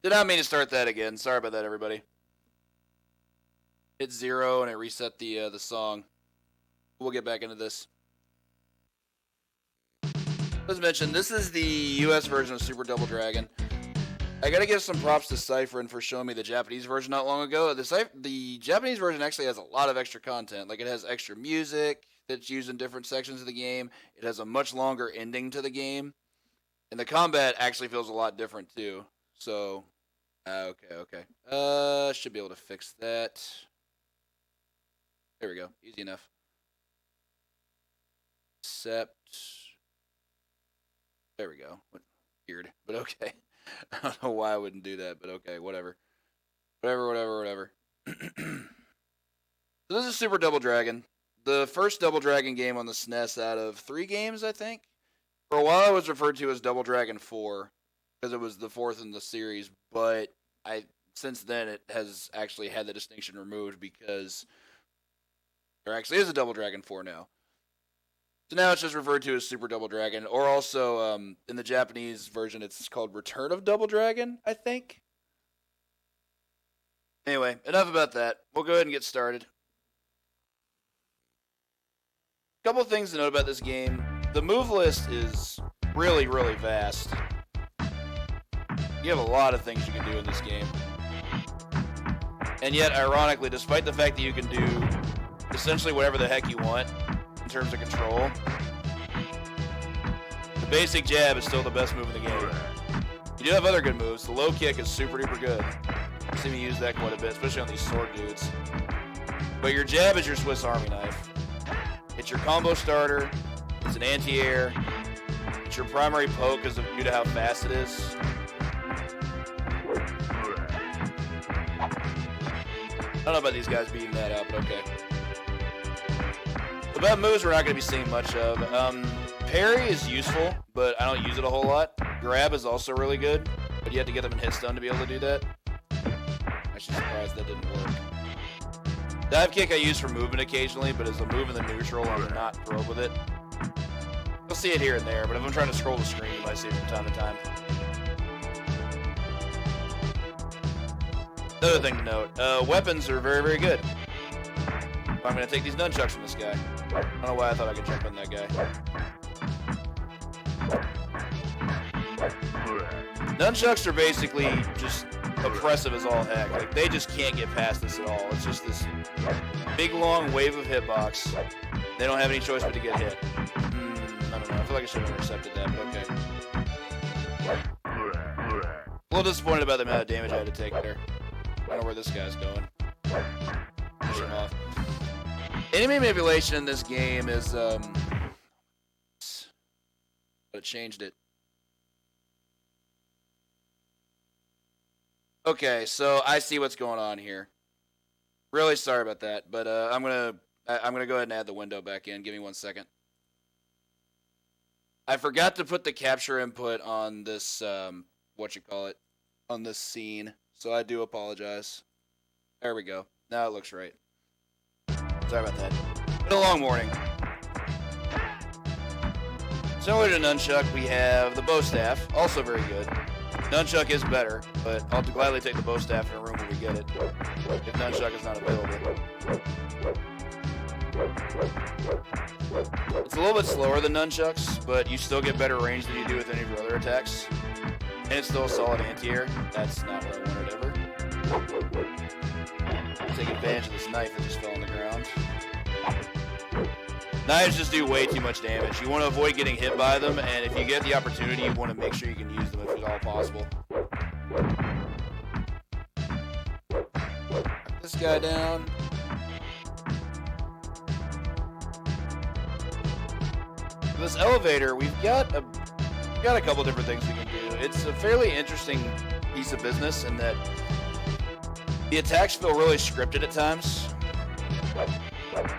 Did not mean to start that again. Sorry about that, everybody. Hit 0 and it reset the song. We'll get back into this. As mentioned, this is the US version of Super Double Dragon. I gotta give some props to Cypherin for showing me the Japanese version not long ago. The Japanese version actually has a lot of extra content. Like, it has extra music that's used in different sections of the game. It has a much longer ending to the game. And the combat actually feels a lot different, too. So, okay. Should be able to fix that. There we go. Easy enough. Except, there we go. Weird, but okay. I don't know why I wouldn't do that, but okay, whatever. Whatever. So this is Super Double Dragon. The first Double Dragon game on the SNES out of 3 games, I think. For a while it was referred to as Double Dragon 4, because it was the 4th in the series, but since then it has actually had the distinction removed because there actually is a Double Dragon 4 now. So now it's just referred to as Super Double Dragon, or also in the Japanese version it's called Return of Double Dragon, I think. Anyway, enough about that. We'll go ahead and get started. A couple things to note about this game. The move list is really, really vast. You have a lot of things you can do in this game. And yet, ironically, despite the fact that you can do essentially whatever the heck you want in terms of control, the basic jab is still the best move in the game. You do have other good moves. The low kick is super duper good. You see me use that quite a bit, especially on these sword dudes. But your jab is your Swiss Army knife. It's your combo starter. It's an anti-air. It's your primary poke because due to how fast it is. I don't know about these guys beating that out, but okay. The bad moves we're not going to be seeing much of. Parry is useful, but I don't use it a whole lot. Grab is also really good, but you have to get them in hit stun to be able to do that. Actually surprised that didn't work. Dive kick I use for movement occasionally, but as a move in the neutral, I'm not thrilled with it. You'll see it here and there, but if I'm trying to scroll the screen, you might see it from time to time. Another thing to note, weapons are very, very good. I'm going to take these nunchucks from this guy. I don't know why I thought I could jump on that guy. Nunchucks are basically just oppressive as all heck. Like, they just can't get past this at all. It's just this big, long wave of hitbox. They don't have any choice but to get hit. I don't know. I feel like I should have intercepted that, but okay. A little disappointed about the amount of damage I had to take there. I don't know where this guy's going. Push him off. Enemy manipulation in this game is, but it changed it. Okay, so I see what's going on here. Really sorry about that, but I'm gonna go ahead and add the window back in. Give me 1 second. I forgot to put the capture input on this on this scene, so I do apologize. There we go. Now it looks right. Sorry about that. Been a long morning. Similar to Nunchuck, we have the bow staff, also very good. Nunchuck is better, but I'll gladly take the bow staff in a room where we get it, if Nunchuck is not available. It's a little bit slower than Nunchucks, but you still get better range than you do with any of your other attacks. And it's still a solid anti-air. That's not what I wanted ever. Take advantage of this knife that just fell on the ground. Knives just do way too much damage. You want to avoid getting hit by them, and if you get the opportunity, you want to make sure you can use them if at all possible. Knock this guy down. This elevator, we've got a couple different things we can do. It's a fairly interesting piece of business in that the attacks feel really scripted at times.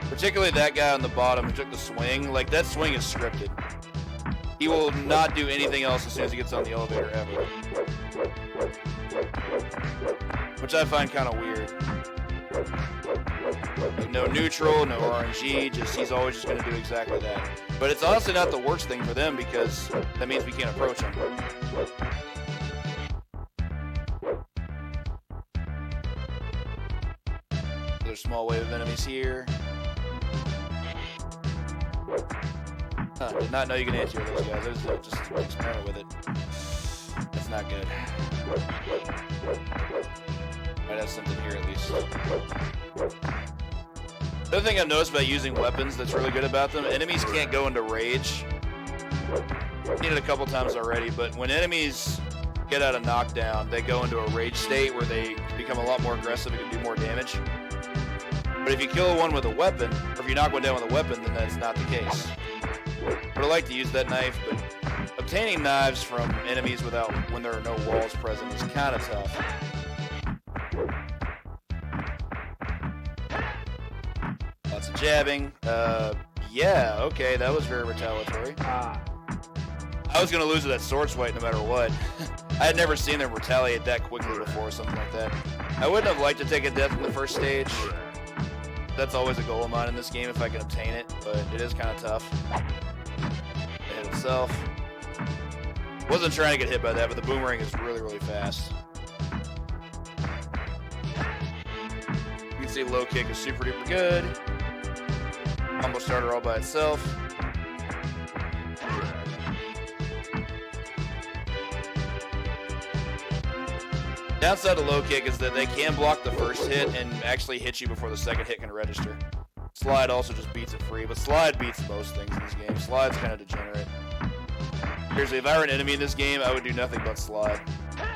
Particularly that guy on the bottom who took the swing. Like, that swing is scripted. He will not do anything else as soon as he gets on the elevator ever. Which I find kind of weird. Like no neutral, no RNG, just he's always just going to do exactly that. But it's honestly not the worst thing for them because that means we can't approach him. There's a small wave of enemies here. Huh, did not know you can anti-air those guys. Just experiment with it. That's not good. Might have something here at least. The other thing I've noticed about using weapons that's really good about them, enemies can't go into rage. I've seen it a couple times already, but when enemies get out of knockdown, they go into a rage state where they become a lot more aggressive and can do more damage. But if you kill one with a weapon, or if you knock one down with a weapon, then that's not the case. But I like to use that knife, but obtaining knives from enemies when there are no walls present is kind of tough. Lots of jabbing. Yeah, okay, that was very retaliatory. I was going to lose to that sword swipe no matter what. I had never seen them retaliate that quickly before or something like that. I wouldn't have liked to take a death in the first stage. That's always a goal of mine in this game if I can obtain it, but it is kind of tough. It hit himself. Wasn't trying to get hit by that, but the boomerang is really, really fast. You can see low kick is super duper good. Combo starter all by itself. Downside to low kick is that they can block the first hit and actually hit you before the second hit can register. Slide also just beats it free, but slide beats most things in this game. Slide's kind of degenerate. Seriously, if I were an enemy in this game, I would do nothing but slide.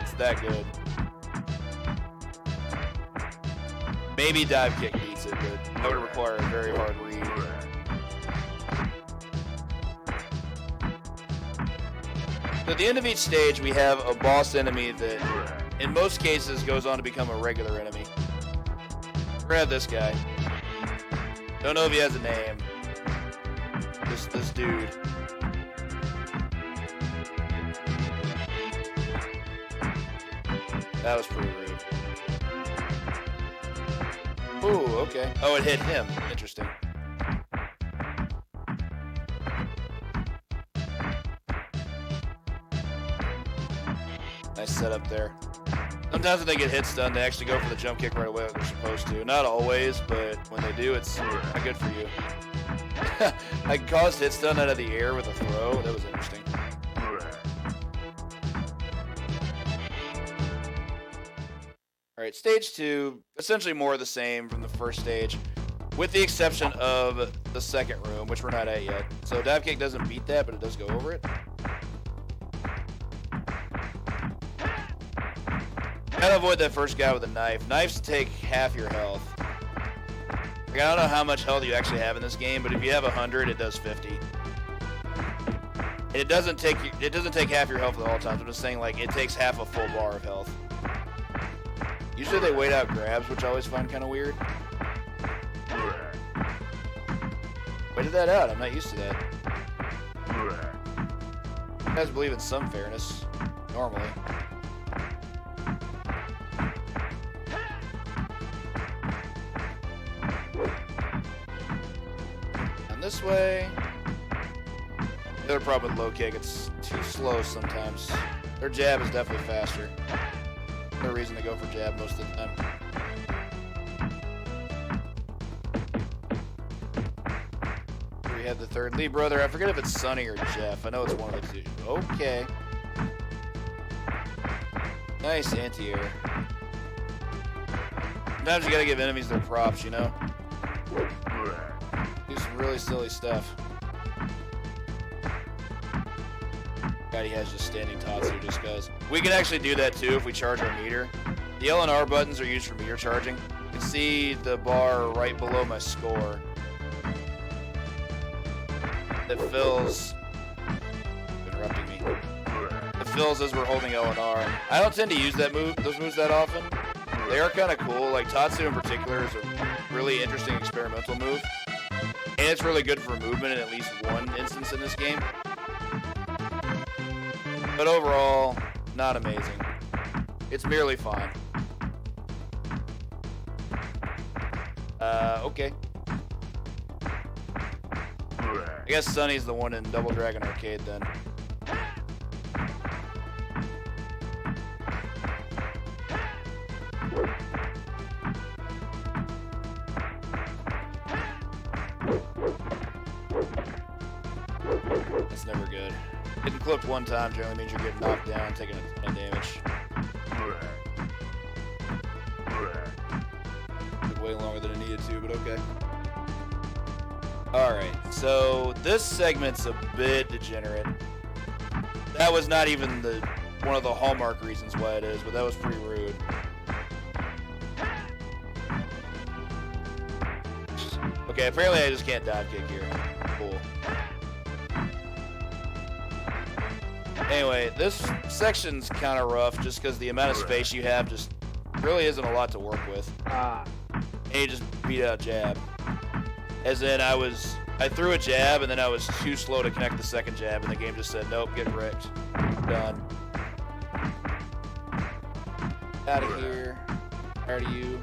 It's that good. Maybe dive kick beats it, but that would require a very hard read. So at the end of each stage, we have a boss enemy that, in most cases, goes on to become a regular enemy. Grab this guy. Don't know if he has a name. This dude. That was pretty rude. Ooh, okay. Oh, it hit him. Interesting. Nice setup there. Sometimes when they get hit stun, they actually go for the jump kick right away like they're supposed to. Not always, but when they do, it's not good for you. I caused hit stun out of the air with a throw. That was interesting. Alright, stage 2, essentially more of the same from the first stage, with the exception of the second room, which we're not at yet. So dive kick doesn't beat that, but it does go over it. Gotta avoid that first guy with a knife. Knives take half your health. Like, I don't know how much health you actually have in this game, but if you have 100, it does 50. And it doesn't take half your health at all times. I'm just saying, like, it takes half a full bar of health. Usually they wait out grabs, which I always find kind of weird. Waited that out. I'm not used to that. You guys believe in some fairness, normally. And this way. The other problem with low kick, it's too slow sometimes. Their jab is definitely faster. No reason to go for jab most of the time. We have the third lead brother. I forget if it's Sonny or Jeff. I know it's one of the two. Okay. Nice anti-air. Sometimes you gotta give enemies their props, you know? Do some really silly stuff. God, he has just standing Tatsu just goes. We can actually do that too if we charge our meter. The L and R buttons are used for meter charging. You can see the bar right below my score. It fills. Interrupting me. It fills as we're holding L and R. I don't tend to use those moves that often. They are kind of cool. Like Tatsu in particular is a really interesting experimental move. And it's really good for movement in at least one instance in this game. But overall, not amazing. It's merely fine. Okay. I guess Sunny's the one in Double Dragon Arcade then. That's never good. Getting clipped one time generally means you're getting knocked down, taking a ton of damage. Took way longer than it needed to, but okay. Alright, so this segment's a bit degenerate. That was not even one of the hallmark reasons why it is, but that was pretty rude. Okay, apparently I just can't dive kick here. Cool. Anyway, this section's kind of rough just because the amount of space you have just really isn't a lot to work with. And you just beat out jab. As in, I threw a jab and then I was too slow to connect the second jab and the game just said, nope, get wrecked. Done. Out of here. Tired of you.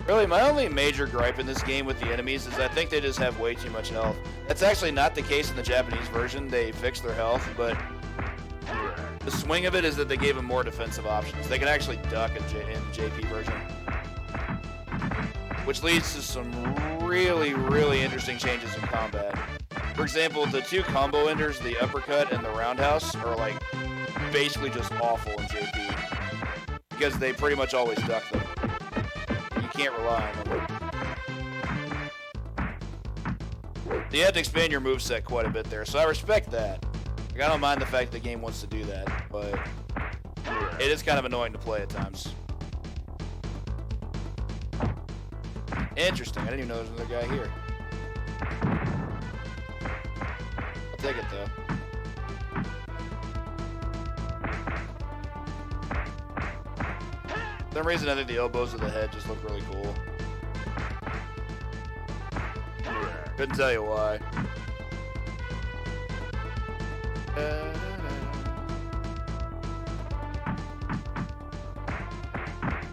Really, my only major gripe in this game with the enemies is I think they just have way too much health. That's actually not the case in the Japanese version. They fixed their health, but the swing of it is that they gave them more defensive options. They can actually duck in the JP version. Which leads to some really, really interesting changes in combat. For example, the two combo enders, the uppercut and the roundhouse, are like basically just awful in JP. Because they pretty much always duck them. You can't rely on them. So you have to expand your moveset quite a bit there, so I respect that. Like, I don't mind the fact the game wants to do that, but it is kind of annoying to play at times. Interesting, I didn't even know there was another guy here. I'll take it though. For some reason I think the elbows of the head just look really cool. Couldn't tell you why. If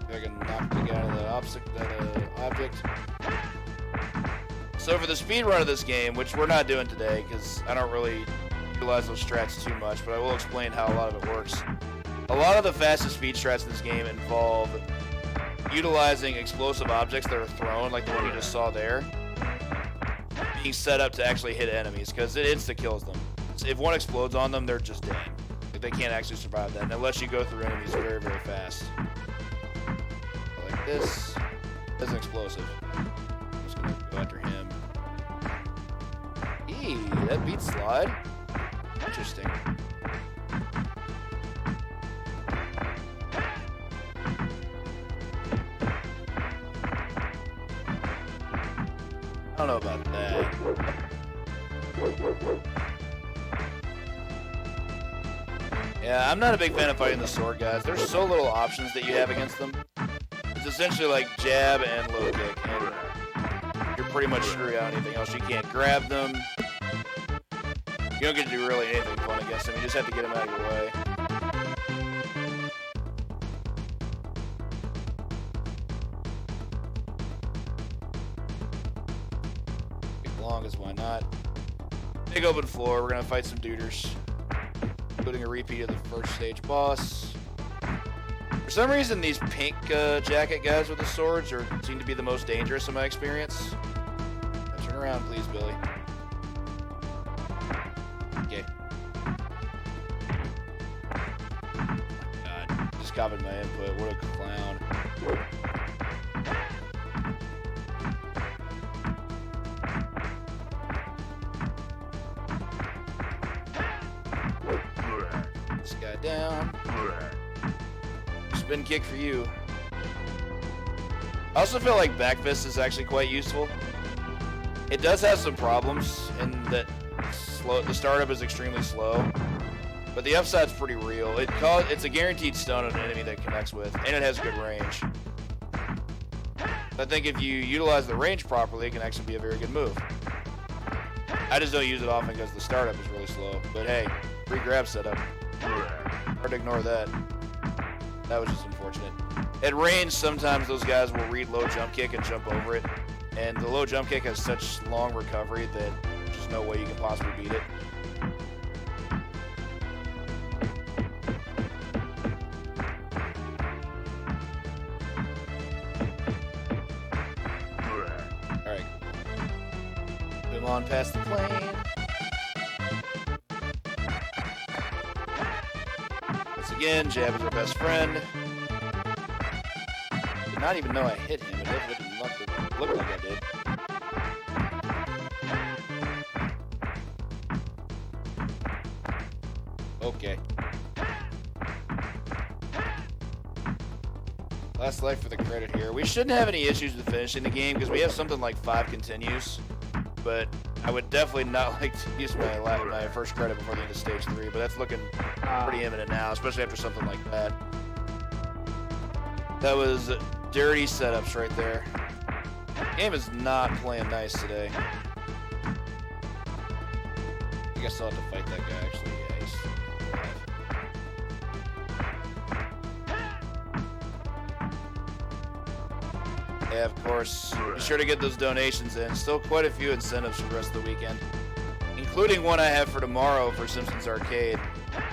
I can knock the guy out of the object. So for the speed run of this game, which we're not doing today because I don't really utilize those strats too much, but I will explain how a lot of it works. A lot of the fastest speed strats in this game involve utilizing explosive objects that are thrown, like the one you just saw there, being set up to actually hit enemies, because it insta-kills them. So if one explodes on them, they're just dead. They can't actually survive that, unless you go through enemies very, very fast. Like this. That's an explosive. I'm just gonna go after him. Eee, that beats slide. Interesting. I don't know about that. Yeah, I'm not a big fan of fighting the sword guys. There's so little options that you have against them. It's essentially like jab and low kick, and you're pretty much screwed out anything else. You can't grab them. You don't get to do really anything fun against them. You just have to get them out of your way. Why not? Big open floor. We're gonna fight some duders, including a repeat of the first stage boss. For some reason, these pink jacket guys with the swords seem to be the most dangerous in my experience. Now turn around, please, Billy. Okay. God, just copied my input. What a clown. Down. Spin kick for you. I also feel like back fist is actually quite useful. It does have some problems in that the startup is extremely slow, but the upside's pretty real. It's a guaranteed stun on an enemy that it connects with, and it has good range. I think if you utilize the range properly, it can actually be a very good move. I just don't use it often because the startup is really slow. But hey, free grab setup. Hard to ignore that. That was just unfortunate. At range, sometimes those guys will read low jump kick and jump over it. And the low jump kick has such long recovery that there's just no way you can possibly beat it. Alright. Move on past the plane. Once again, jab is our best friend. Did not even know I hit him. It didn't look like I did. Okay. Last life for the credit here. We shouldn't have any issues with finishing the game because we have something like 5 continues. But I would definitely not like to use my first credit before the end of stage 3. But that's looking pretty imminent now, especially after something like that. That was dirty setups right there. Game is not playing nice today. I think I still have to fight that guy, actually. Yeah, he's alive. Yeah, of course. Be sure to get those donations in. Still quite a few incentives for the rest of the weekend, including one I have for tomorrow for Simpsons Arcade.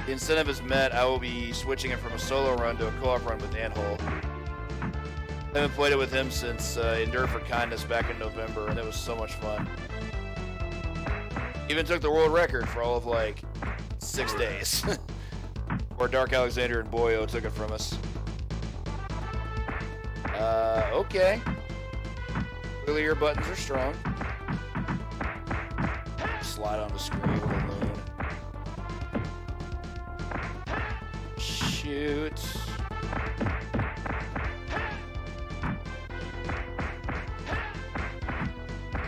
The incentive is met. I will be switching it from a solo run to a co-op run with Anhole. I haven't played it with him since Endure for Kindness back in November, and it was so much fun. Even took the world record for all of like 6 days. Or Dark Alexander and Boyo took it from us. Okay. Clearly your buttons are strong. Slide on the screen with a balloon. Shoot.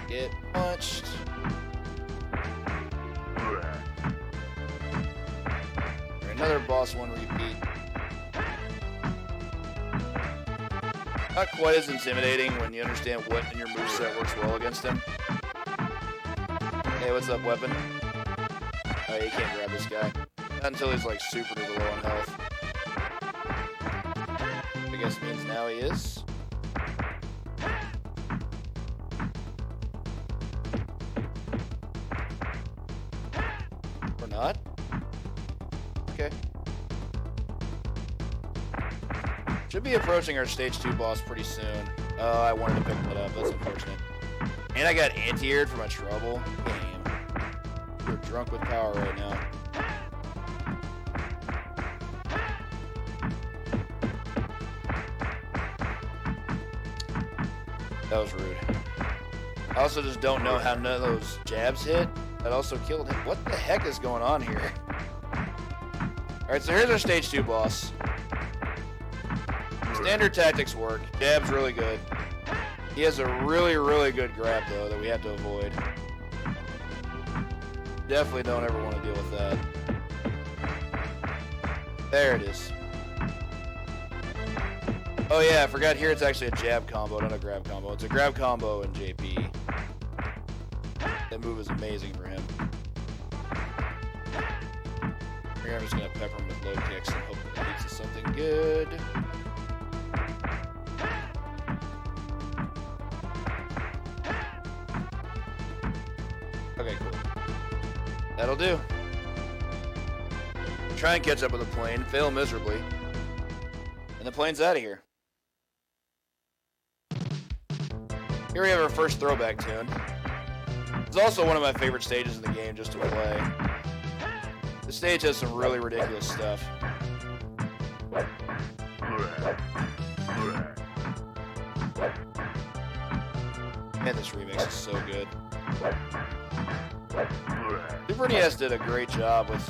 Get punched. Another boss one repeat. Not quite as intimidating when you understand what in your moveset works well against him. Hey, what's up, weapon? Oh, you can't grab this guy. Not until he's like super duper low on health. I guess means now he is. Or not? Okay. Should be approaching our stage 2 boss pretty soon. Oh, I wanted to pick that up. That's unfortunate. And I got anti-aired for my trouble. Damn. You're drunk with power right now. That was rude. I also just don't know how none of those jabs hit. That also killed him. What the heck is going on here? Alright, so here's our stage 2 boss. Standard tactics work. Jab's really good. He has a really, really good grab, though, that we have to avoid. Definitely don't ever want to deal with that. There it is. Oh yeah, I forgot here it's actually a jab combo, not a grab combo. It's a grab combo in JP. That move is amazing for him. Here I'm just going to pepper him with low kicks and hope that he leads to something good. Okay, cool. That'll do. Try and catch up with the plane, fail miserably, and the plane's out of here. Here we have our first throwback tune. It's also one of my favorite stages in the game just to play. The stage has some really ridiculous stuff. Man, this remix is so good. Super NES did a great job with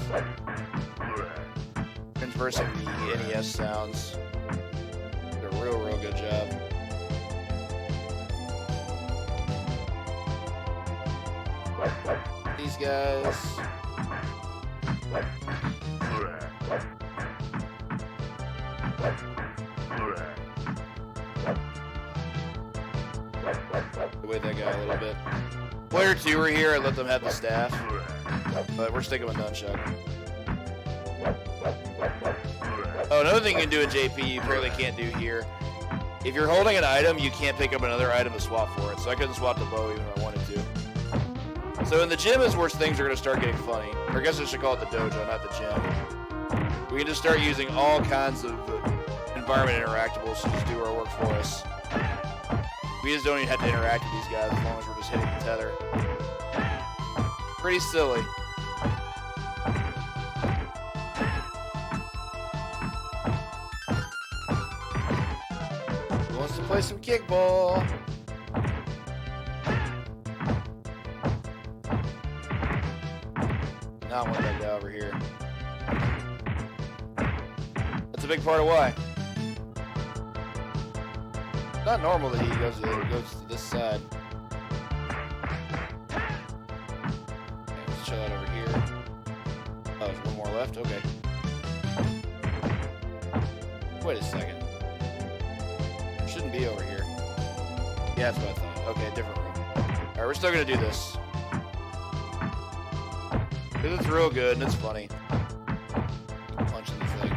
transversing the NES sounds. Did a real, real good job. These guys. Wait that guy a little bit. Player 2 were here, I let them have the staff. But we're sticking with Nunchuck. Oh, another thing you can do in JP you apparently can't do here. If you're holding an item, you can't pick up another item to swap for it. So I couldn't swap the bow even if I wanted to. So in the gym is where things are going to start getting funny. Or I guess I should call it the dojo, not the gym. We can just start using all kinds of environment interactables to just do our work for us. We just don't even have to interact with these guys as long as we're just hitting the tether. Pretty silly. Who wants to play some kickball? Not want that guy over here. That's a big part of why. It's not normal that he goes to this side. Okay, let's chill out over here. Oh, there's one more left? Okay. Wait a second. Shouldn't be over here. Yeah, that's what I thought. Okay, different room. Alright, we're still gonna do this. Because it's real good and it's funny. Punching the thing.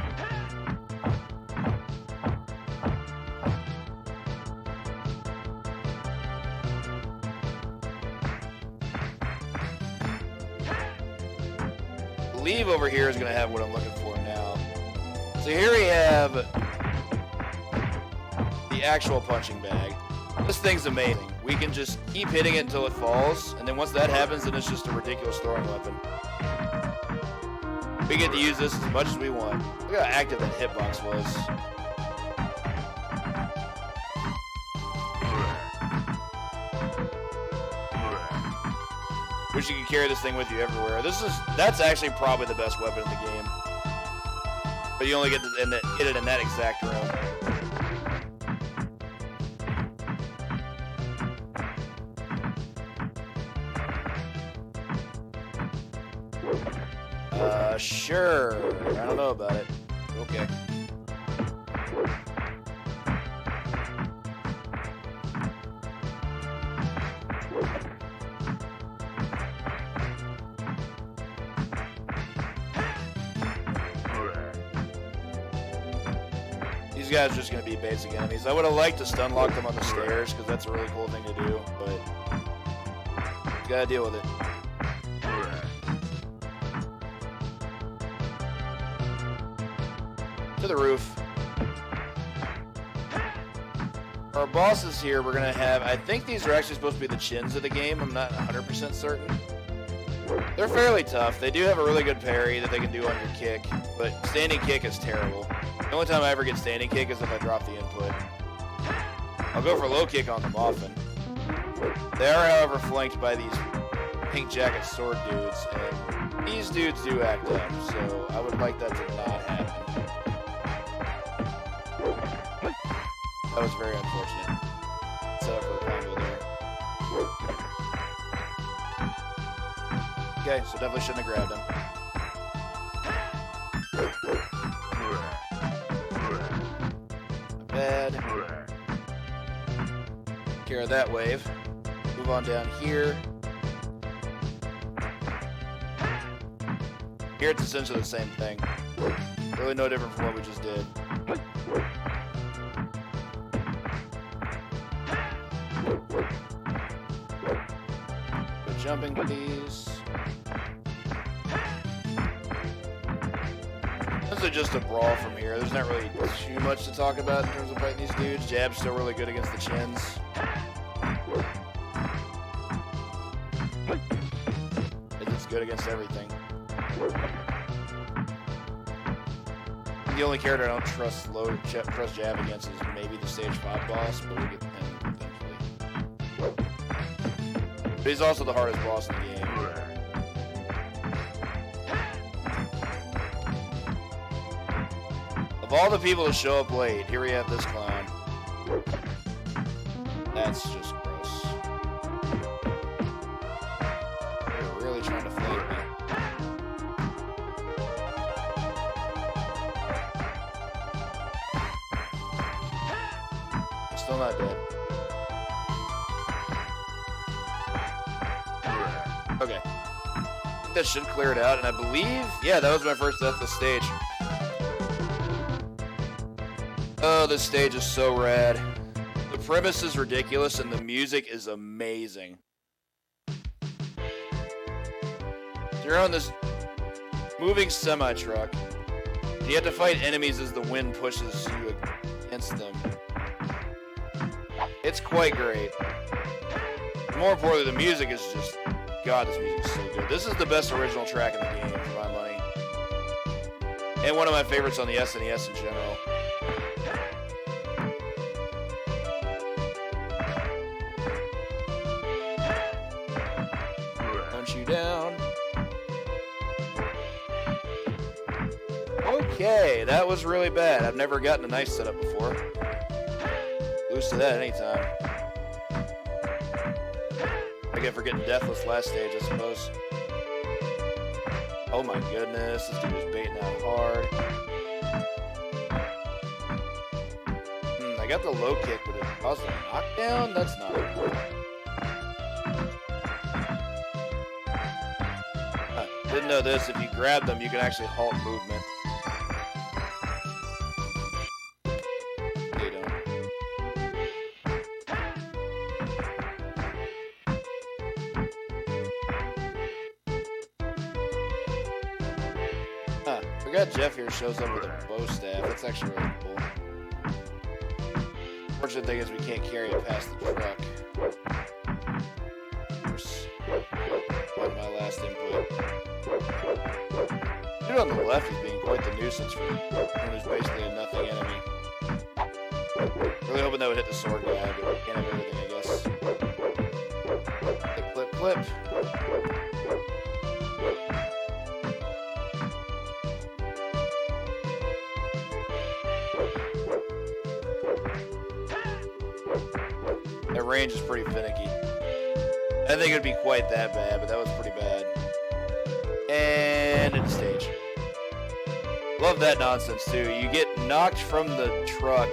Leave over here is going to have what I'm looking for now. So here we have the actual punching bag. This thing's amazing. We can just keep hitting it until it falls, and then once that happens, then it's just a ridiculous throwing weapon. We get to use this as much as we want. Look how active that hitbox was. Wish you could carry this thing with you everywhere. That's actually probably the best weapon in the game. But you only get it in that exact room. Sure. I don't know about it. Okay. These guys are just going to be basic enemies. I would have liked to stun lock them on the stairs because that's a really cool thing to do, but you got to deal with it. To the roof. Our bosses here, we're going to have, I think these are actually supposed to be the chins of the game. I'm not 100% certain. They're fairly tough. They do have a really good parry that they can do on your kick, but standing kick is terrible. The only time I ever get standing kick is if I drop the input. I'll go for low kick on them often. They are, however, flanked by these pink jacket sword dudes, and these dudes do act up, so I would like that to not happen. That was very unfortunate. Set up for a combo there. Okay, so definitely shouldn't have grabbed him. Not bad. Take care of that wave. Move on down here. Here it's essentially the same thing. Really no different from what we just did. Good jumping, please. This is just a brawl from here. There's not really too much to talk about in terms of fighting these dudes. Jab's still really good against the chins. It's good against everything. The only character I don't trust jab against is maybe the stage 5 boss, but we'll get to him eventually. But he's also the hardest boss in the game. Of all the people to show up late, here we have this clown. That's just gross. They're really trying to flank me. I'm still not dead. Okay. I think that should clear it out, and I believe, yeah, that was my first death of the stage. Oh, this stage is so rad. The premise is ridiculous and the music is amazing. You're on this moving semi-truck. You have to fight enemies as the wind pushes you against them. It's quite great. More importantly, the music is just... God, this music is so good. This is the best original track in the game, for my money. And one of my favorites on the SNES in general. Punch you down. Okay, that was really bad. I've never gotten a knife setup before. Lose to that anytime. I get for getting deathless last stage, I suppose. Oh my goodness, this dude is baiting out hard. I got the low kick, but it caused a knockdown? That's not cool. Didn't know this, if you grab them, you can actually halt movement. They don't. Forgot Jeff here shows up with a bow staff. That's actually really cool. Fortunate thing is we can't carry it past the truck. One of my last input. Dude on the left is being quite the nuisance for when there's basically a nothing enemy. Really hoping that would hit the sword guy, but we can't have everything, I guess. Clip, clip, clip. That range is pretty finicky. I didn't think it would be quite that bad, but that was pretty bad. And into stage. Love that nonsense too. You get knocked from the truck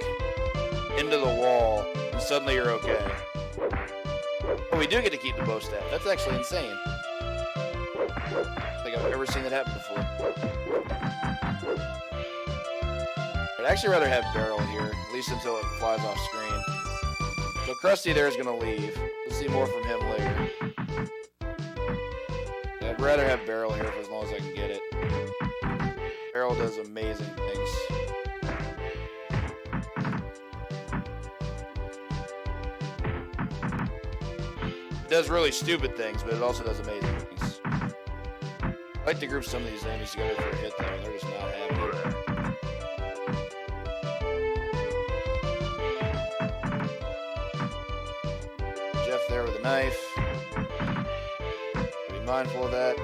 into the wall, and suddenly you're okay. But we do get to keep the bow staff. That's actually insane. I don't think I've ever seen that happen before. I'd actually rather have barrel here, at least until it flies off screen. So Krusty there is going to leave. We'll see more from him later. Yeah, I'd rather have barrel here for as long as I can get it. Barrel does amazing things. It does really stupid things, but it also does amazing things. I like to group some of these enemies together for a hit though, and they're just not happy. There with a knife. Be mindful of that.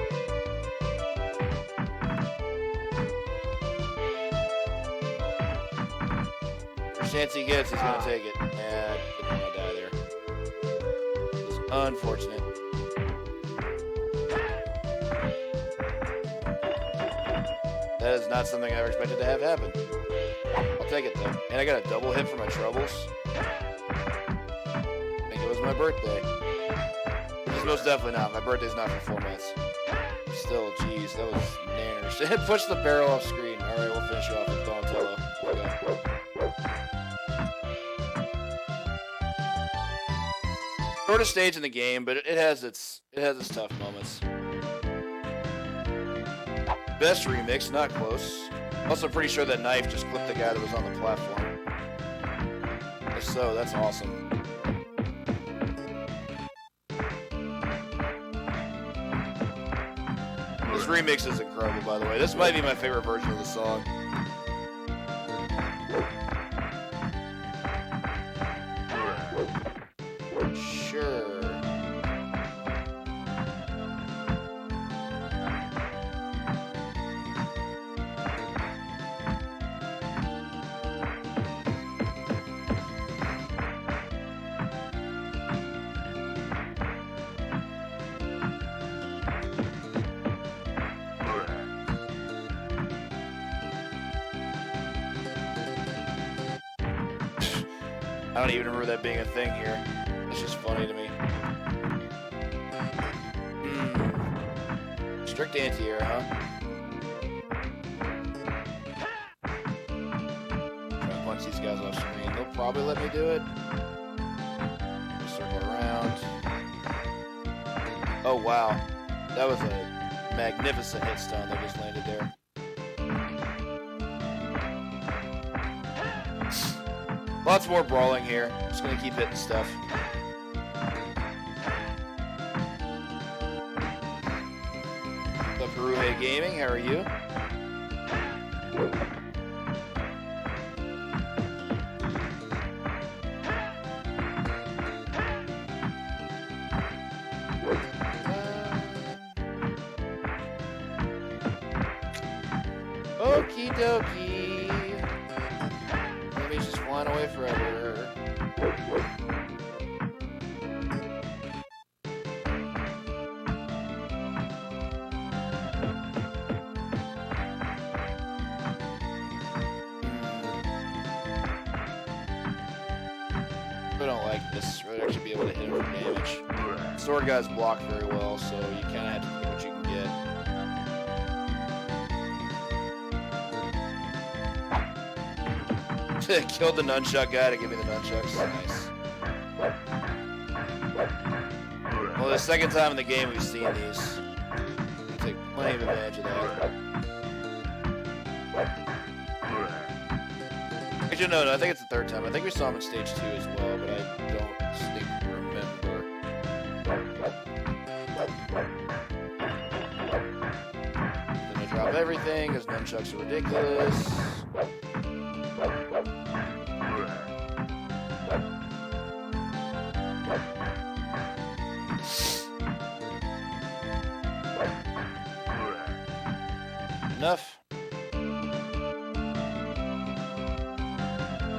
First chance he gets, he's gonna take it. And didn't want to die there. It's unfortunate. That is not something I ever expected to have happen. I'll take it though. And I got a double hit for my troubles. My birthday. Which is most definitely not. My birthday's not for 4 months. Still, jeez, that was nanners. Push the barrel off screen. Alright, we'll finish you off with Donatello. Okay. Shortest stage in the game, but it has its tough moments. Best remix, not close. Also pretty sure that knife just clipped the guy that was on the platform. If so, that's awesome. This remix is incredible, by the way. This might be my favorite version of the song. Sure. I don't even remember that being a thing here. It's just funny to me. Strict anti-air, huh? Try to punch these guys off screen. They'll probably let me do it. Just circle around. Oh, wow. That was a magnificent hit stun that just landed there. Lots more brawling here. Just gonna keep hitting stuff. What's up, Haruhe Gaming? How are you? Okie dokie. Enemy's just flying away forever. I don't like this. I'd actually be able to hit him for damage. Sword guys block very well, so you kind of have to think what you can get. Killed the nunchuck guy to give me the nunchucks. Nice. Well, the second time in the game we've seen these. We take plenty of advantage of that. Actually, no, I think it's the third time. I think we saw him in stage 2 as well, but I don't distinctly remember. Then I drop everything because nunchucks are ridiculous. Enough.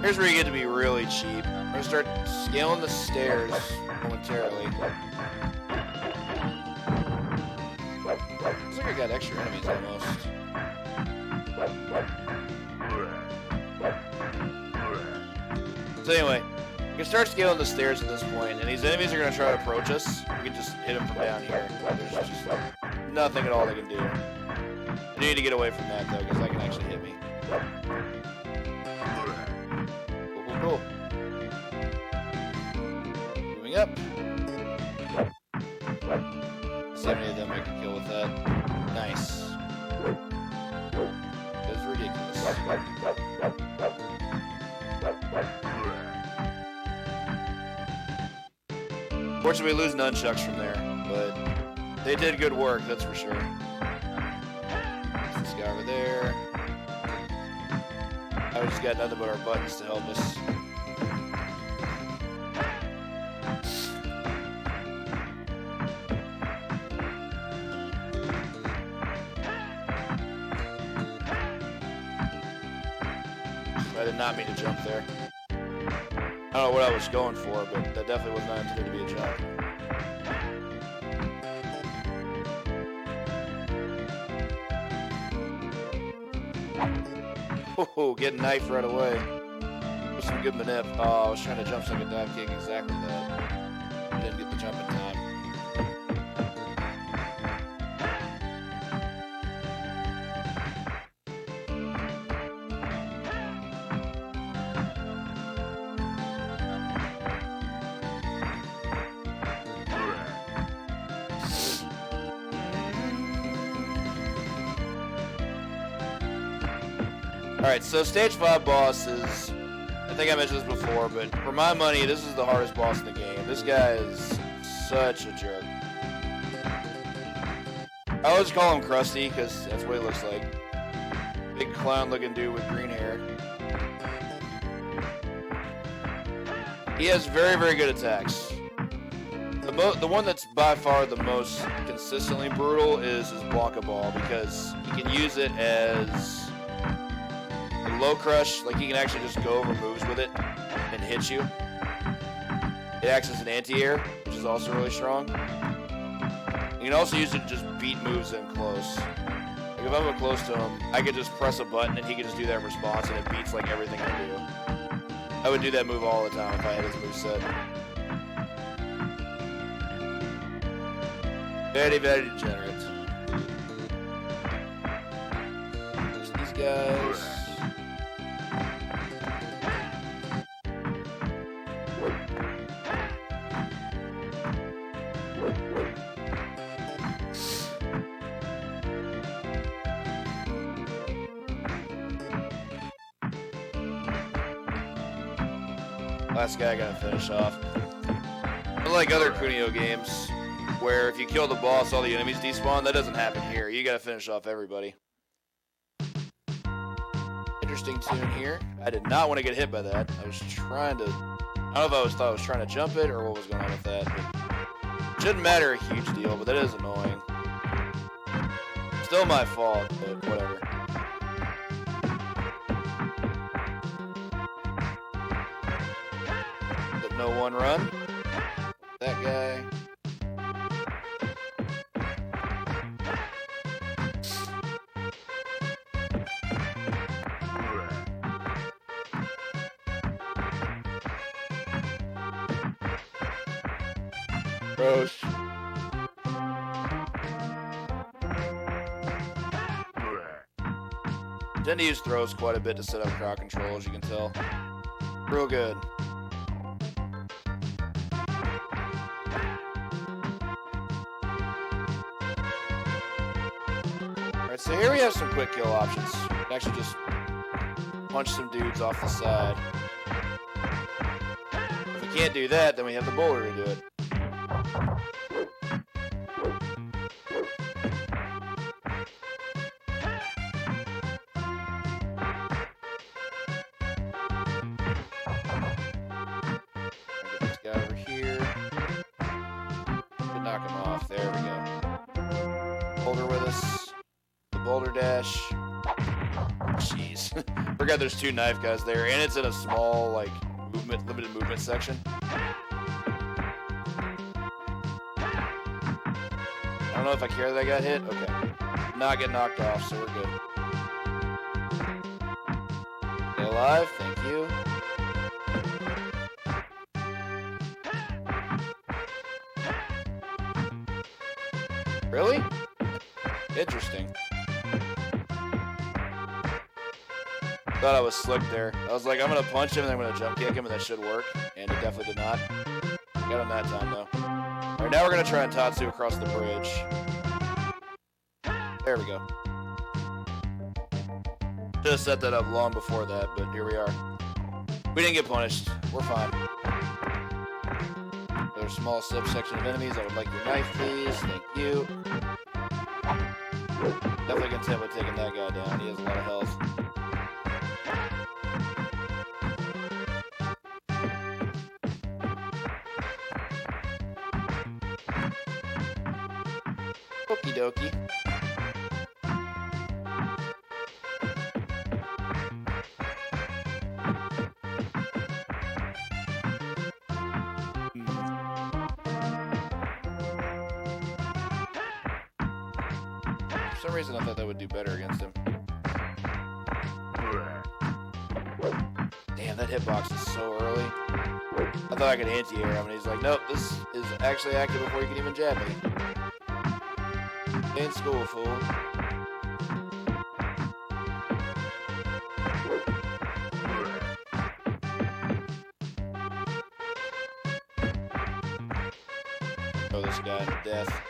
Here's where you get to be really cheap. I'm gonna start scaling the stairs momentarily. Looks like I got extra enemies almost. So anyway, we can start scaling the stairs at this point, and these enemies are gonna try to approach us. We can just hit them from down here. There's just nothing at all they can do. I need to get away from that though, because that can actually hit me. Cool. Moving up. See how many of them I can kill with that. Nice. That was ridiculous. Fortunately, we lose nunchucks from there, but they did good work, that's for sure. This guy over there. Now we just got nothing but our buttons to help us. I did not mean to jump there. I don't know what I was going for, but that definitely was not intended to be a jump. Oh, getting knifed right away. With some good manip. Oh, I was trying to jump so I could dive kick exactly that. I didn't get the jump in time. Alright, so stage 5 boss is, I think I mentioned this before, but for my money, this is the hardest boss in the game. This guy is such a jerk. I always call him Krusty, because that's what he looks like. Big clown looking dude with green hair. He has very, very good attacks. The one that's by far the most consistently brutal is his Blanca Ball, because he can use it as low crush, like he can actually just go over moves with it and hit you. It acts as an anti-air, which is also really strong. You can also use it to just beat moves in close. Like if I'm up close to him, I could just press a button and he could just do that in response and it beats like everything I do. I would do that move all the time if I had his moveset. Very, very degenerate. There's these guys. Last guy I gotta finish off. Unlike other Kunio games, where if you kill the boss, all the enemies despawn, that doesn't happen here. You gotta finish off everybody. Interesting tune here. I did not want to get hit by that. I was trying to... I don't know if thought I was trying to jump it or what was going on with that. But shouldn't matter a huge deal, but that is annoying. Still my fault, but whatever. But no one run. That guy. Gross. Tend to use throws quite a bit to set up crowd control, as you can tell. Real good. Alright, so here we have some quick kill options. You can actually just punch some dudes off the side. If we can't do that, then we have the boulder to do it. Forgot there's two knife guys there, and it's in a small, like, limited movement section. I don't know if I care that I got hit. Okay. Not get knocked off, so we're good. Stay alive, thank you. Really? Interesting. Thought I was slick there. I was like, I'm gonna punch him and I'm gonna jump kick him, and that should work. And it definitely did not. Got him that time though. Alright, now we're gonna try and Tatsu across the bridge. There we go. Should have set that up long before that, but here we are. We didn't get punished. We're fine. Another small subsection of enemies. I would like your knife, please. Thank you. Definitely content with taking that guy down. He has a lot of health. Okie dokie. For some reason I thought that would do better against him. Damn, that hitbox is so early. I thought I could anti-air him, and he's like, nope, this is actually active before you can even jab me. In school, fool. Throw this guy to death.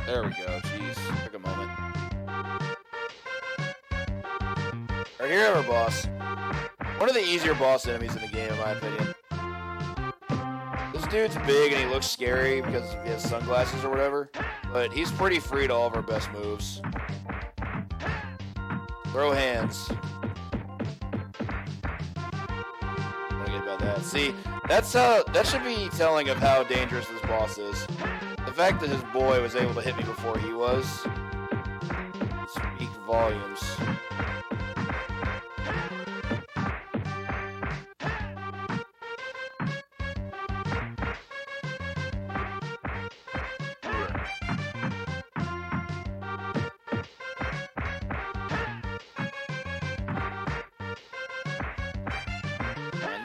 There we go. Jeez. Took a moment. Alright, here we have our boss. One of the easier boss enemies in the game, in my opinion. This dude's big and he looks scary because he has sunglasses or whatever. But he's pretty free to all of our best moves. Throw hands. Don't get about that. See, that should be telling of how dangerous this boss is. The fact that his boy was able to hit me before he was speak volumes.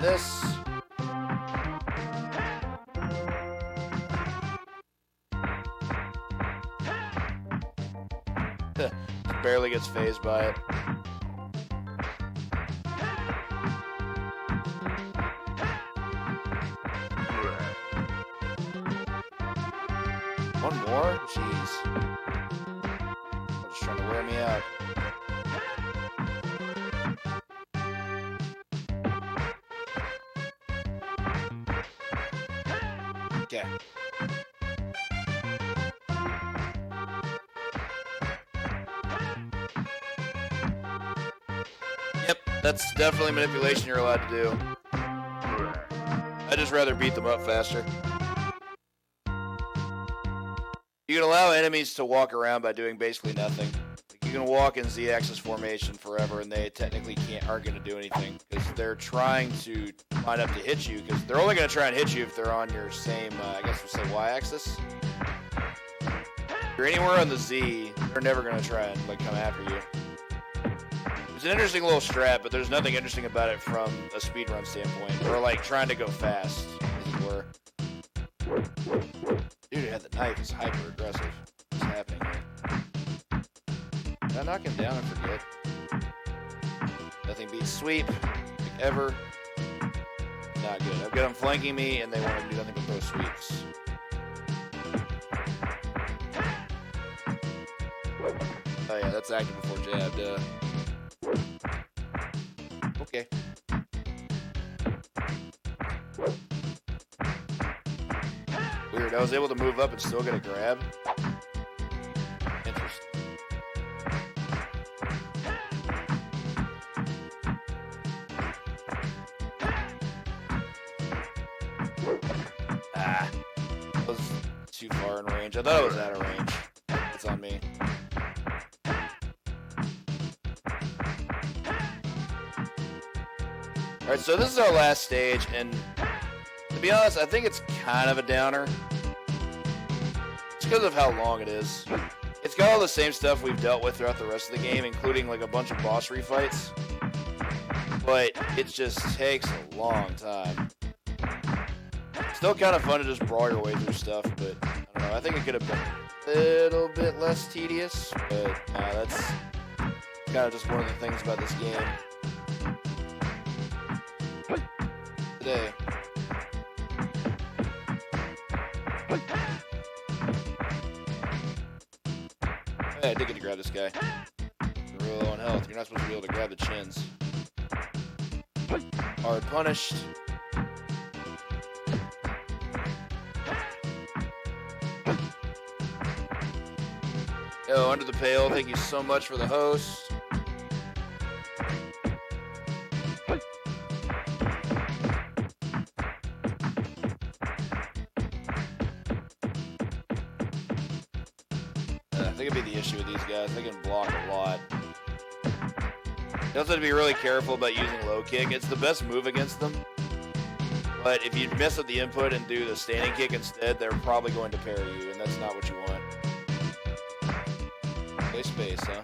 This. Barely gets phased by it. One more? Jeez. Just trying to wear me out. Okay. Yep, that's definitely manipulation you're allowed to do. I'd just rather beat them up faster. You can allow enemies to walk around by doing basically nothing. You can walk in Z-axis formation forever, and they technically aren't going to do anything because they're trying to line up to hit you. Because they're only going to try and hit you if they're on your same, I guess we'll say Y-axis. If you're anywhere on the Z, they're never going to try and come after you. It's an interesting little strat, but there's nothing interesting about it from a speedrun standpoint. Or trying to go fast, as it were. Dude who had the knife is hyper aggressive. What's happening here? Did I knock him down and forget? Nothing beats sweep, like ever. Not good. I've got them flanking me, and they want to do nothing but throw sweeps. Oh yeah, that's active before jab. Okay. Weird. I was able to move up and still get a grab. Interesting. That was too far in range. I thought it was out of range. It's on me. Alright, so this is our last stage, and to be honest, I think it's kind of a downer. It's because of how long it is. It's got all the same stuff we've dealt with throughout the rest of the game, including a bunch of boss refights. But it just takes a long time. Still kind of fun to just brawl your way through stuff, but I don't know. I think it could have been a little bit less tedious, but that's kind of just one of the things about this game. Today. Hey, I did get to grab this guy. You're real low on health. You're not supposed to be able to grab the chins. Hard punished. Yo, Under the Pale, thank you so much for the host. I think it'd be the issue with these guys. They can block a lot. You also have to be really careful about using low kick. It's the best move against them. But if you mess up the input and do the standing kick instead, they're probably going to parry you, and that's not what you want. Play space, huh?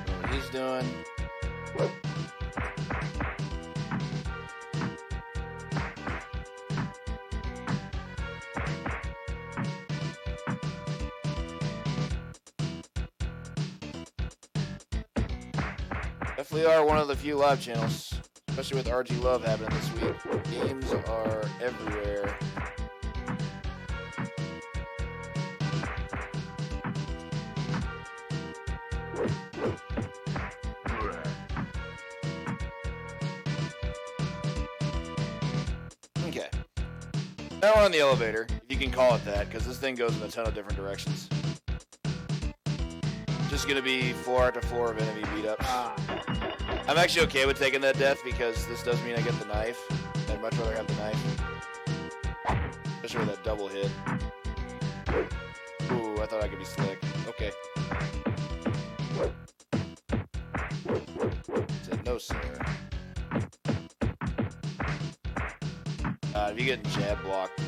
What he's doing. Definitely are one of the few live channels, especially with RGLove happening this week. Games are everywhere. Okay. Now we're on the elevator, if you can call it that, because this thing goes in a ton of different directions. Just gonna be floor after floor of enemy beat-ups. I'm actually okay with taking that death because this does mean I get the knife. I'd much rather have the knife. Especially with that double hit. Ooh, I thought I could be slick. Okay. Said no, sir. If you get jab blocked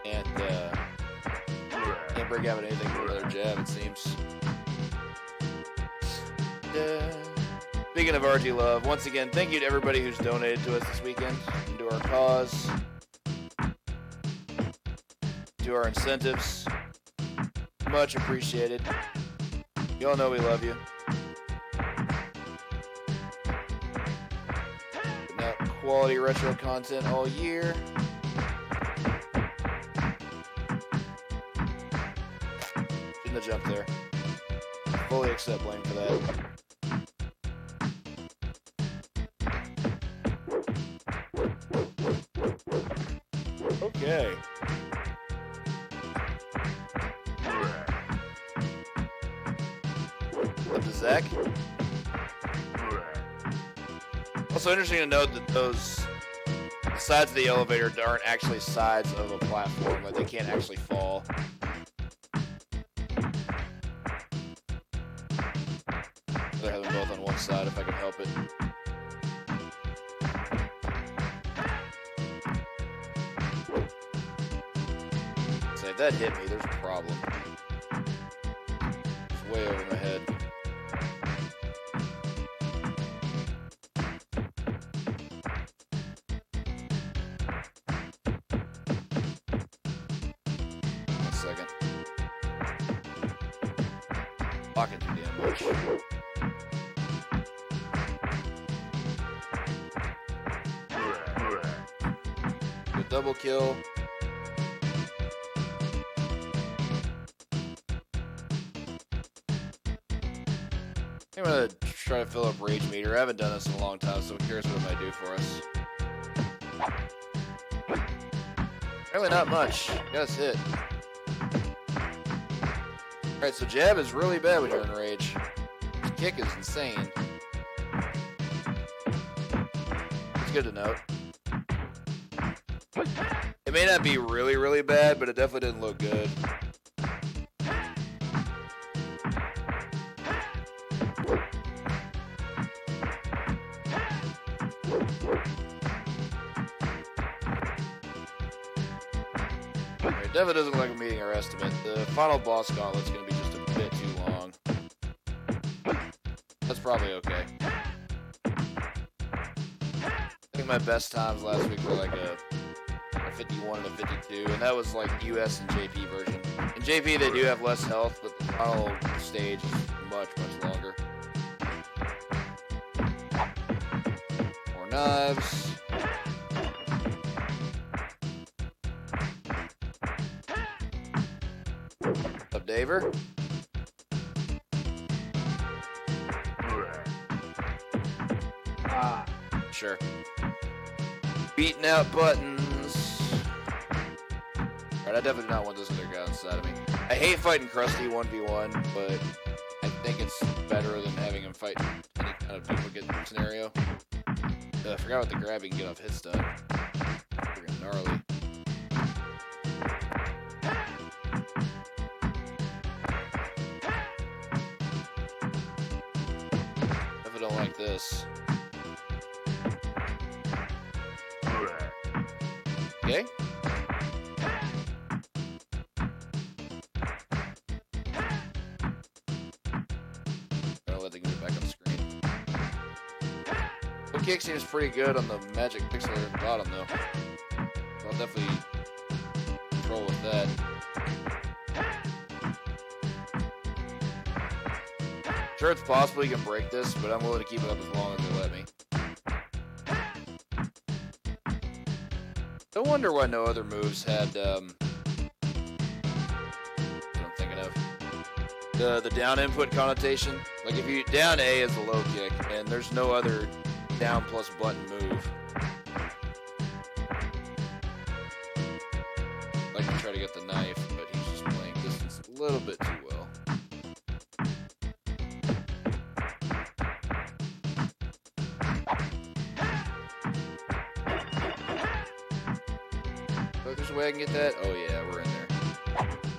and can't break out with anything but another jab, it seems. Speaking of RGLove, once again, thank you to everybody who's donated to us this weekend and to our cause, to our incentives. Much appreciated. You all know we love you. Putting out quality retro content all year. jump there. Fully accept blame for that. Okay. Up to Zach. Also interesting to note that those sides of the elevator aren't actually sides of a platform. Like, they can't actually fall. I'd have them both on one side if I can help it. So if that hit me, there's a problem. It's way over my head. One second. Blocking too damn much. Good double kill. I'm gonna try to fill up Rage Meter. I haven't done this in a long time, so I'm curious what it might do for us. Really not much. Got us hit. Alright, so jab is really bad when you're in rage. Kick is insane. It's good to note. It may not be really, really bad, but it definitely didn't look good. It definitely doesn't look like we're meeting our estimate. The final boss gauntlet's going to be just a bit too long. That's probably okay. I think my best times last week were like a 51 and a 52, and that was like US and JP version. In JP they do have less health, but the final stage is much, much longer. More knives. Up, Daver? Sure. Beating out buttons. Alright, I definitely do not want this other guy inside of me. I hate fighting Krusty 1v1, but I think it's better than having him fight any kind of duplicate scenario. I forgot what the grabbing get off his stuff. Freaking gnarly. Definitely don't like this. Okay. Gotta let the get back on screen. The kick seems pretty good on the magic pixel at the bottom, though. So I'll definitely control with that. Sure, it's possible you can break this, but I'm willing to keep it up as long as they let me. No wonder why no other moves had, what I'm thinking of. The down input connotation. Like, if you, down A is the low kick, and there's no other down plus button move. I'd like to try to get the knife, but he's just playing distance a little bit too well. There's a way I can get that? Oh yeah, we're in there.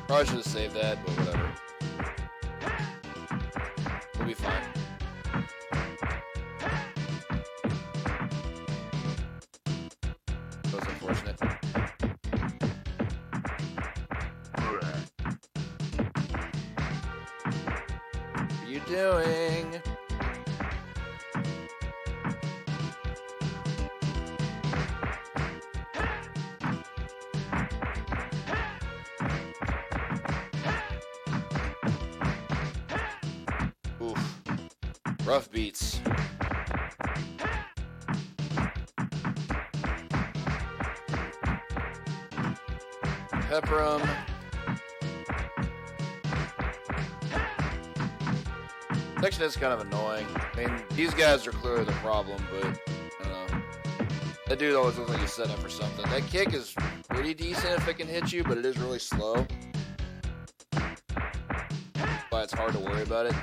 Probably should have saved that, but whatever. We'll be fine. That was unfortunate. What are you doing? Rough beats. Pepper 'em. Section is kind of annoying. I mean, these guys are clearly the problem, but I don't know. That dude always looks like he's setting up for something. That kick is pretty decent if it can hit you, but it is really slow. That's why it's hard to worry about it.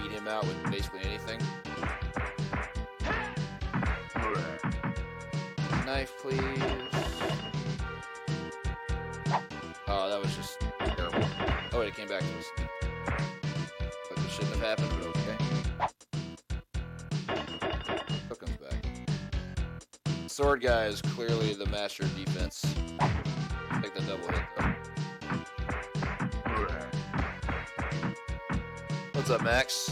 Beat him out with basically anything. Knife, please. Oh, that was just terrible. Oh, wait, it came back to us. But this shouldn't have happened, but okay. Still comes back. Sword guy is clearly the master of defense. Take the double hit, though. What's up, Max?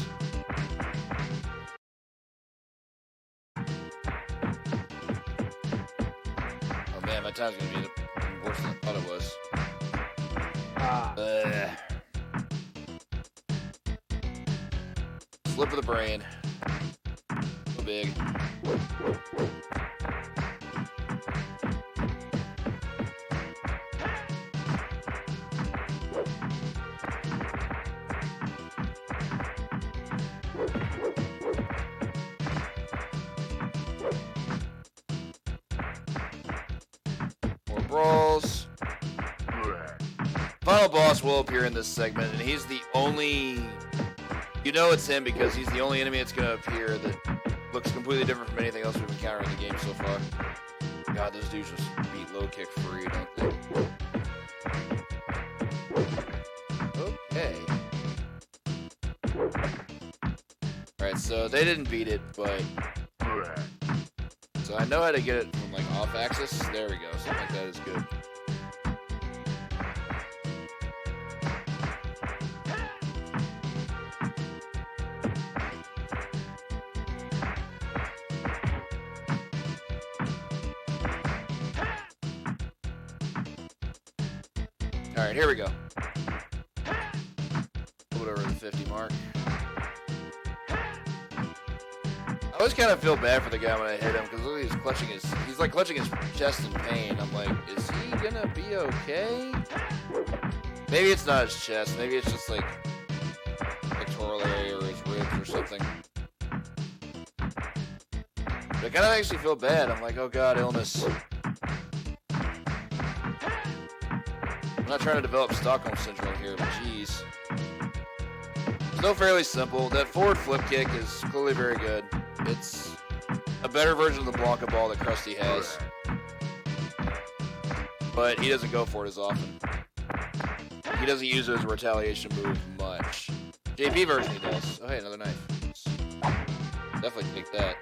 Man, my time's gonna be worse than I thought it was. Slip of the brain. So big. Brawls. Final boss will appear in this segment, and he's the only... You know it's him because he's the only enemy that's going to appear that looks completely different from anything else we've encountered in the game so far. God, those dudes just beat low kick free, don't they? Okay. Alright, so they didn't beat it, but... So I know how to get it from, like, off-axis. There we go. Something like that is good. Alright, here we go. A little bit over the 50 mark. I always kind of feel bad for the guy when I hit him because look, he's like clutching his chest in pain. I'm like, is he gonna be okay? Maybe it's not his chest. Maybe it's just like pectoral area or his ribs or something. But it kind of makes me feel bad. I'm like, oh god, illness. I'm not trying to develop Stockholm Syndrome here, but jeez. Still fairly simple. That forward flip kick is clearly very good. It's a better version of the Blanca ball that Krusty has. But he doesn't go for it as often. He doesn't use it as a retaliation move much. JP version he does. Oh hey, another knife. Definitely take that.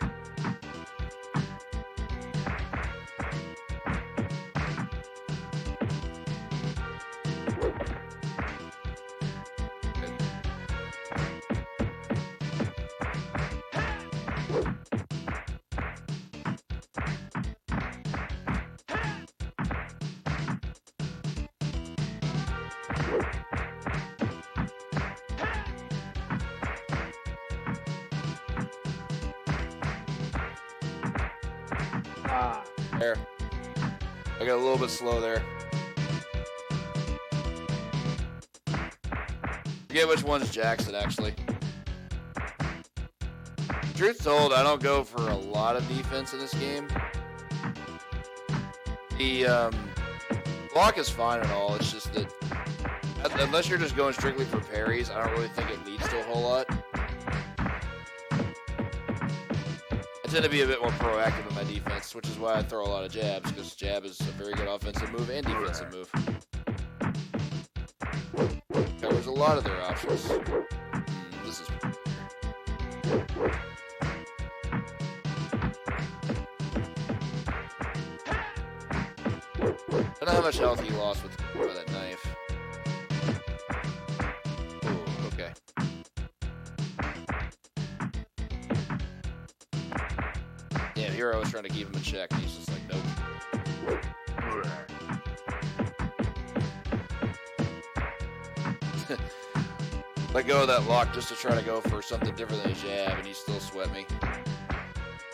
There. I got a little bit slow there. Forget which one's Jackson, actually. Truth told, I don't go for a lot of defense in this game. The block is fine and all, it's just that unless you're just going strictly for parries, I don't really think it leads to a whole lot. I tend to be a bit more proactive in my defense, which is why I throw a lot of jabs, because jab is a very good offensive move and defensive move. Covers a lot of their options. This is... I don't know how much health he lost with that knife. Ooh, okay. Yeah, Hero was trying to keep him in check, and he's just like, nope. Let go of that lock just to try to go for something different than a jab, and he still sweat me.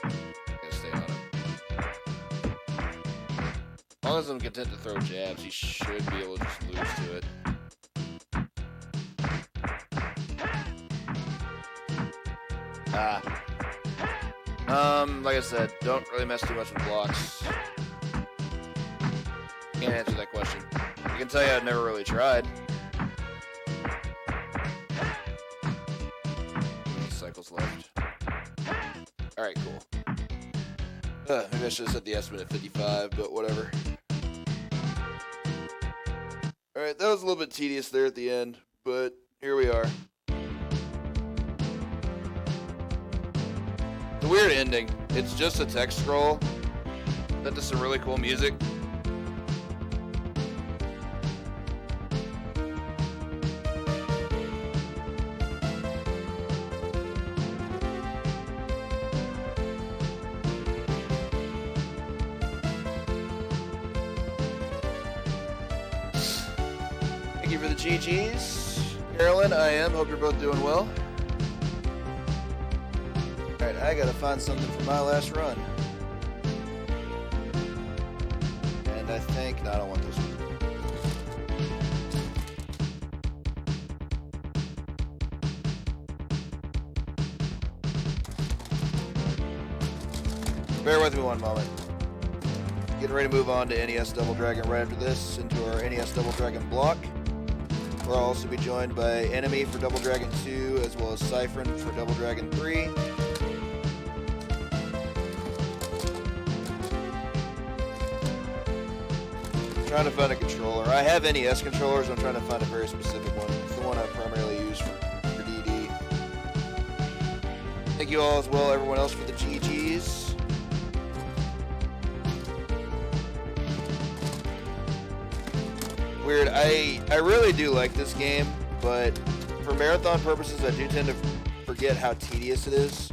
Gotta stay on him. As long as I'm content to throw jabs, he should be able to just lose to it. Like I said, don't really mess too much with blocks. Can't answer that question. I can tell you I've never really tried. How many cycles left? Alright, cool. Maybe I should have set the estimate at 55, but whatever. Alright, that was a little bit tedious there at the end, but here we are. The weird ending. It's just a text scroll. That does some really cool music. Thank you for the GGs. Carolyn, I am. Hope you're both doing well. Alright, I gotta find something for my last run. And I think... No, I don't want this one. Bear with me one moment. Getting ready to move on to NES Double Dragon right after this, into our NES Double Dragon block. We'll also be joined by Enemy for Double Dragon 2, as well as Siphon for Double Dragon 3. Trying to find a controller. I have NES controllers, I'm trying to find a very specific one. It's the one I primarily use for DD. Thank you all as well, everyone else, for the GGs. Weird. I really do like this game, but for marathon purposes, I do tend to forget how tedious it is.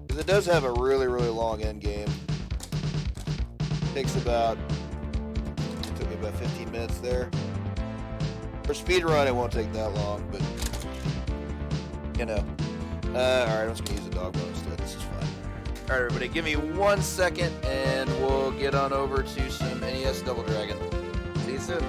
Because it does have a really, really long end game. It takes about 15 minutes there. For speedrun, it won't take that long, but you know. Alright, I'm just gonna use a dog bone instead. This is fine. Alright, everybody, give me 1 second and we'll get on over to some NES Double Dragon. See you soon.